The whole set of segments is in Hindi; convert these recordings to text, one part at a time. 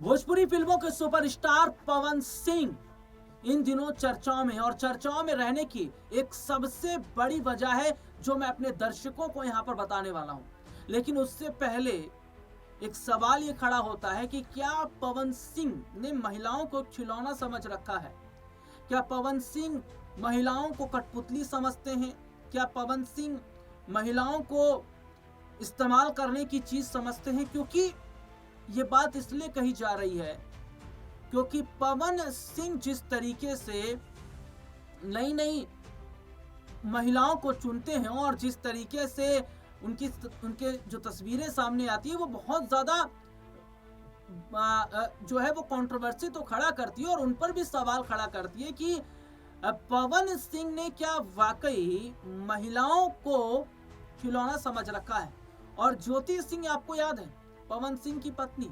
भोजपुरी फिल्मों के सुपरस्टार पवन सिंह इन दिनों चर्चाओं में, और चर्चाओं में रहने की एक सबसे बड़ी वजह है जो मैं अपने दर्शकों को यहां पर बताने वाला हूं। लेकिन उससे पहले एक सवाल ये खड़ा होता है कि क्या पवन सिंह ने महिलाओं को खिलौना समझ रखा है? क्या पवन सिंह महिलाओं को कठपुतली समझते हैं? क्या पवन सिंह महिलाओं को इस्तेमाल करने की चीज समझते हैं? क्योंकि ये बात इसलिए कही जा रही है क्योंकि पवन सिंह जिस तरीके से नई नई महिलाओं को चुनते हैं और जिस तरीके से उनके जो तस्वीरें सामने आती है वो बहुत ज्यादा जो है वो कंट्रोवर्सी तो खड़ा करती है और उन पर भी सवाल खड़ा करती है कि पवन सिंह ने क्या वाकई महिलाओं को खिलौना समझ रखा है। और ज्योति सिंह आपको याद है, पवन सिंह की पत्नी,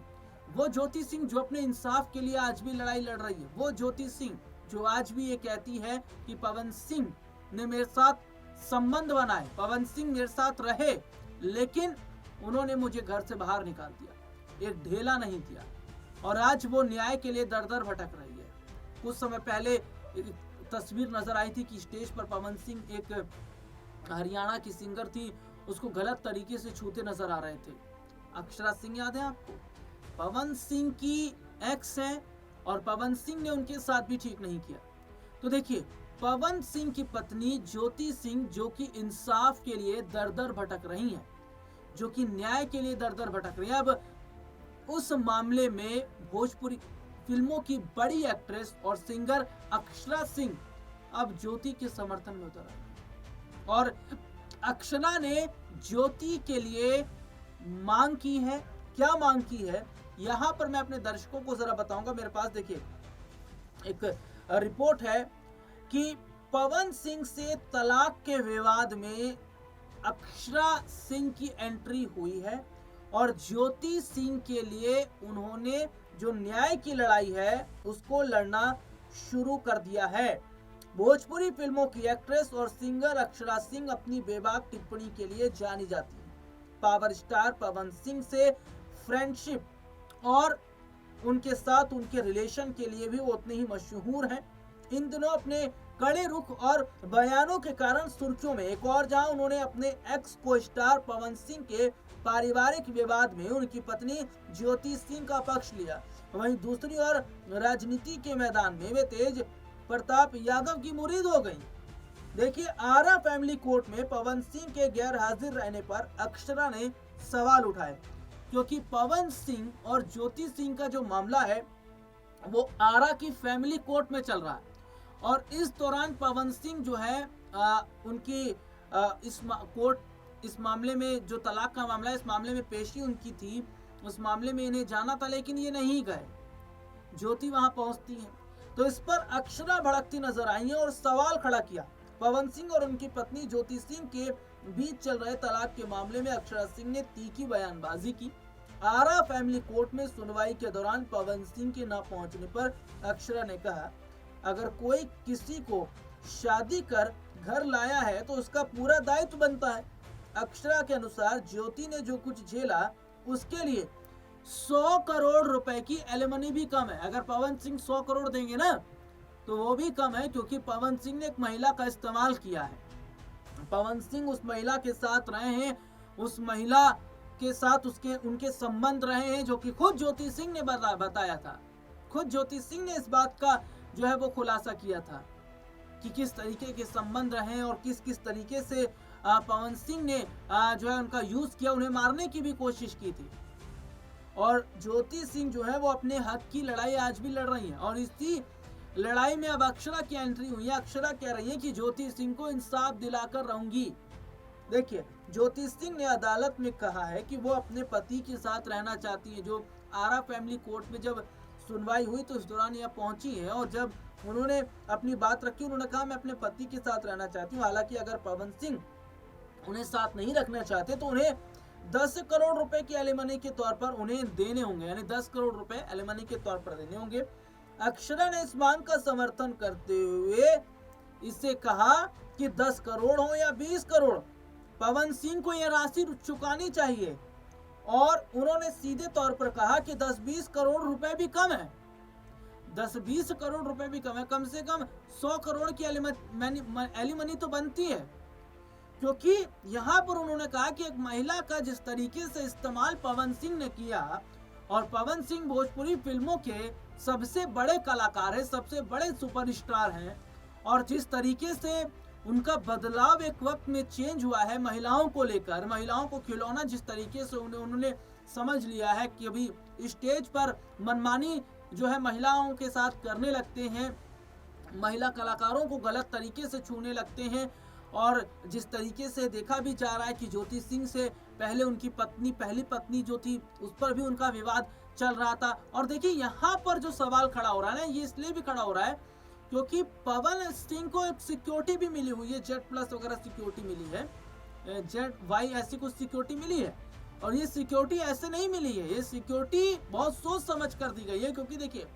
वो ज्योति सिंह जो अपने इंसाफ के लिए आज भी लड़ाई लड़ रही है, वो ज्योति सिंह जो आज भी ये कहती है कि पवन सिंह ने मेरे साथ संबंध बनाए, पवन सिंह मेरे साथ रहे, लेकिन उन्होंने मुझे घर से बाहर निकाल दिया, एक ढेला नहीं दिया। और आज वो न्याय के लिए दर दर भटक रही है। कुछ समय पहले एक तस्वीर नजर आई थी कि स्टेज पर पवन सिंह, एक हरियाणा की सिंगर थी, उसको गलत तरीके से छूते नजर आ रहे थे। अक्षरा सिंह याद है आपको? पवन सिंह की एक्स है और पवन सिंह ने उनके साथ भी ठीक नहीं किया। तो देखिए, पवन सिंह की पत्नी ज्योति सिंह जो कि इंसाफ के लिए दर दर भटक रही हैं, जो कि न्याय के लिए दर दर भटक रही है। अब उस मामले में भोजपुरी फिल्मों की बड़ी एक्ट्रेस और सिंगर अक्षरा सिंह अब ज्योति के समर्थन में उतर आई और अक्षरा ने ज्योति के लिए मांग की है। क्या मांग की है, यहां पर मैं अपने दर्शकों को जरा बताऊंगा। मेरे पास देखिए एक रिपोर्ट है कि पवन सिंह से तलाक के विवाद में अक्षरा सिंह की एंट्री हुई है और ज्योति सिंह के लिए उन्होंने जो न्याय की लड़ाई है उसको लड़ना शुरू कर दिया है। भोजपुरी फिल्मों की एक्ट्रेस और सिंगर अक्षरा सिंह अपनी बेबाक टिप्पणी के लिए जानी जाती है। पावर स्टार पवन सिंह से फ्रेंडशिप और उनके साथ उनके रिलेशन के लिए भी वो उतने ही मशहूर हैं। इन दिनों अपने कड़े रुख और बयानों के कारण सुर्खियों में। एक और जहां उन्होंने अपने एक्स को स्टार पवन सिंह के पारिवारिक विवाद में उनकी पत्नी ज्योति सिंह का पक्ष लिया, वहीं दूसरी ओर राजनीति के मैदान में वे तेज प्रताप यादव की मुरीद हो गई। देखिए, आरा फैमिली कोर्ट में पवन सिंह के गैर हाजिर रहने पर अक्षरा ने सवाल उठाए, क्योंकि पवन सिंह और ज्योति सिंह का जो मामला है वो आरा की फैमिली कोर्ट में चल रहा है और इस दौरान पवन सिंह जो है उनकी इस मामले में, जो तलाक का मामला है, इस मामले में पेशी उनकी थी, उस मामले में इन्हें जाना था लेकिन ये नहीं गए। ज्योति वहां पहुंचती है तो इस पर अक्षरा भड़कती नजर आई है और सवाल खड़ा किया। पवन सिंह और उनकी पत्नी ज्योति सिंह के बीच चल रहे तलाक के मामले में अक्षरा सिंह ने तीखी बयानबाजी की। आरा फैमिली कोर्ट में सुनवाई के दौरान पवन सिंह के न पहुंचने पर अक्षरा ने कहा, अगर कोई किसी को शादी कर घर लाया है तो उसका पूरा दायित्व बनता है। अक्षरा के अनुसार ज्योति ने जो कुछ झेला उसके लिए 100 करोड़ रुपए की एलिमनी भी कम है। अगर पवन सिंह 100 करोड़ देंगे ना तो वो भी कम है, क्योंकि पवन सिंह ने एक महिला का इस्तेमाल किया है। पवन सिंह उस महिला के साथ रहे हैं, उस महिला के साथ उनके संबंध रहे हैं, जो कि खुद ज्योति सिंह ने बताया था। खुद ज्योति सिंह ने इस बात का जो है वो खुलासा किया था कि किस तरीके के संबंध रहे और किस किस तरीके से पवन सिंह ने जो है उनका यूज किया, उन्हें मारने की भी कोशिश की थी। और ज्योति सिंह जो है वो अपने हक की लड़ाई आज भी लड़ रही है और इसी लड़ाई में अब अक्षरा की एंट्री हुई है। अक्षरा कह रही है कि ज्योति सिंह को इंसाफ दिलाकर रहूंगी। देखिए, ज्योति सिंह ने अदालत में कहा है कि वो अपने पति के साथ रहना चाहती है। जो आरा फैमिली कोर्ट में जब सुनवाई हुई तो इस दौरान यह पहुंची है और जब उन्होंने अपनी बात रखी, उन्होंने कहा मैं अपने पति के साथ रहना चाहती हूँ। हालांकि अगर पवन सिंह उन्हें साथ नहीं रखना चाहते तो उन्हें 10 करोड़ रुपए की एलिमनी के तौर पर उन्हें देने होंगे, यानी 10 करोड़ रुपए एलिमनी के तौर पर देने होंगे। अक्षरा ने इस मांग का समर्थन करते हुए इससे कहा कि 10 करोड़ हो या 20 करोड़, पवन सिंह को यह राशि चुकानी चाहिए और उन्होंने सीधे तौर पर कहा कि 10-20 करोड़ रुपए भी कम है, 10-20 करोड़ रुपए भी कम से कम 100 करोड़ की एलिमनी तो बनती है। क्योंकि यहाँ पर उन्होंने कहा कि एक महिला का जिस तरीके से इस्तेमाल पवन सिंह ने किया, और पवन सिंह भोजपुरी फिल्मों के सबसे बड़े कलाकार हैं, सबसे बड़े सुपरस्टार हैं, और जिस तरीके से उनका बदलाव एक वक्त में चेंज हुआ है महिलाओं को लेकर, महिलाओं को खिलौना जिस तरीके से उन्होंने समझ लिया है कि अभी स्टेज पर मनमानी जो है महिलाओं के साथ करने लगते हैं, महिला कलाकारों को गलत तरीके से छूने लगते हैं, और जिस तरीके से देखा भी जा रहा है कि ज्योति सिंह से पहले उनकी पहली पत्नी जो थी उस पर भी उनका विवाद चल रहा था। और देखिए यहाँ पर जो सवाल खड़ा हो रहा है ना, ये इसलिए भी खड़ा हो रहा है क्योंकि पवन सिंह को एक सिक्योरिटी भी मिली हुई है, जेड प्लस वगैरह सिक्योरिटी मिली है, जेड वाई ऐसी कुछ सिक्योरिटी मिली है। और ये सिक्योरिटी ऐसे नहीं मिली है, ये सिक्योरिटी बहुत सोच समझ कर दी गई है। क्योंकि देखिए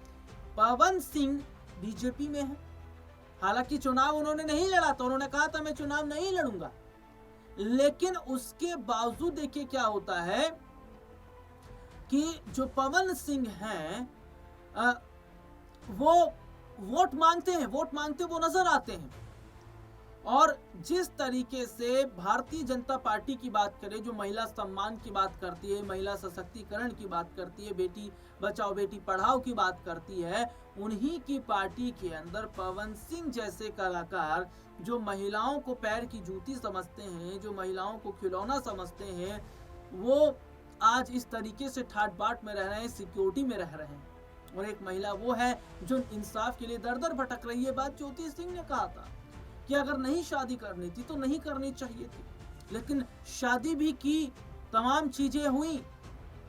पवन सिंह बीजेपी में है, हालांकि चुनाव उन्होंने नहीं लड़ा था, उन्होंने कहा था मैं चुनाव नहीं लड़ूंगा, लेकिन उसके बावजूद देखिए क्या होता है कि जो पवन सिंह हैं वो वोट मांगते वो नजर आते हैं। और जिस तरीके से भारतीय जनता पार्टी की बात करें, जो महिला सम्मान की बात करती है, महिला सशक्तिकरण की बात करती है, बेटी बचाओ बेटी पढ़ाओ की बात करती है, उन्हीं की पार्टी के अंदर पवन सिंह जैसे कलाकार जो महिलाओं को पैर की जूती समझते हैं, जो महिलाओं को खिलौना समझते हैं, वो आज इस तरीके से ठाट बाट में रह रहे हैं, सिक्योरिटी में रह रहे हैं। और एक महिला वो है जो इंसाफ के लिए दर दर भटक रही है। बात ज्योति सिंह ने कहा था कि अगर नहीं शादी करनी थी तो नहीं करनी चाहिए थी, लेकिन शादी भी की, तमाम चीजें हुई,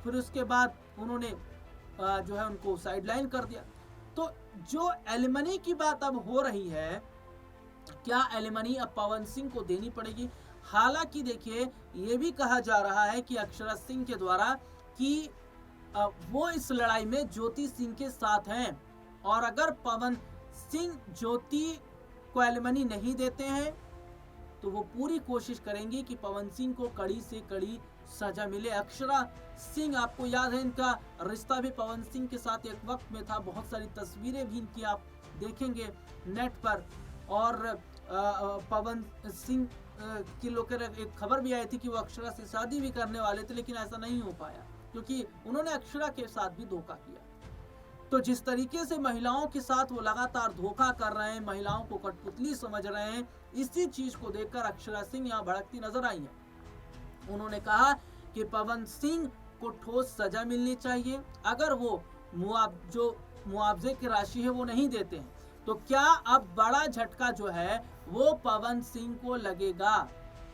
फिर उसके बाद उन्होंने जो है उनको साइडलाइन कर दिया। तो जो एलिमनी की बात अब हो रही है, क्या एलिमनी अब पवन सिंह को देनी पड़ेगी? हालांकि देखिए ये भी कहा जा रहा है कि अक्षरा सिंह के द्वारा कि वो इस लड़ाई में ज्योति सिंह के साथ हैं, और अगर पवन सिंह ज्योति को एलिमनी नहीं देते हैं तो वो पूरी कोशिश करेंगी कि पवन सिंह को कड़ी से कड़ी सजा मिले। अक्षरा सिंह, आपको याद है इनका रिश्ता भी पवन सिंह के साथ एक वक्त में था, बहुत सारी तस्वीरें भी इनकी आप देखेंगे नेट पर। और पवन सिंह की लोग एक खबर भी आई थी कि वो अक्षरा से शादी भी करने वाले थे, लेकिन ऐसा नहीं हो पाया क्योंकि उन्होंने अक्षरा के साथ भी धोखा किया। तो जिस तरीके से महिलाओं के साथ वो लगातार धोखा कर रहे हैं, महिलाओं को कठपुतली समझ रहे हैं, इसी चीज को देखकर अक्षरा सिंह यहाँ भड़कती नजर आई है। उन्होंने कहा कि पवन सिंह को ठोस सजा मिलनी चाहिए। अगर वो मुआवजे की राशि है वो नहीं देते हैं तो क्या अब बड़ा झटका जो है वो पवन सिंह को लगेगा?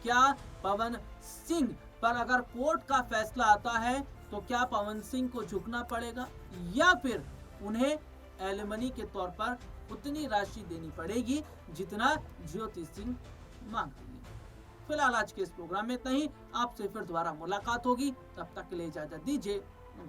क्या पवन सिंह पर अगर कोर्ट का फैसला आता है तो क्या पवन सिंह को झुकना पड़ेगा, या फिर उन्हें एलिमनी के तौर पर उतनी राशि देनी पड़ेगी जितना ज्योति सिंह मांग रही है? फिलहाल आज के इस प्रोग्राम में इतना ही। आपसे फिर दोबारा मुलाकात होगी, तब तक के लिए इजाजत दीजिए।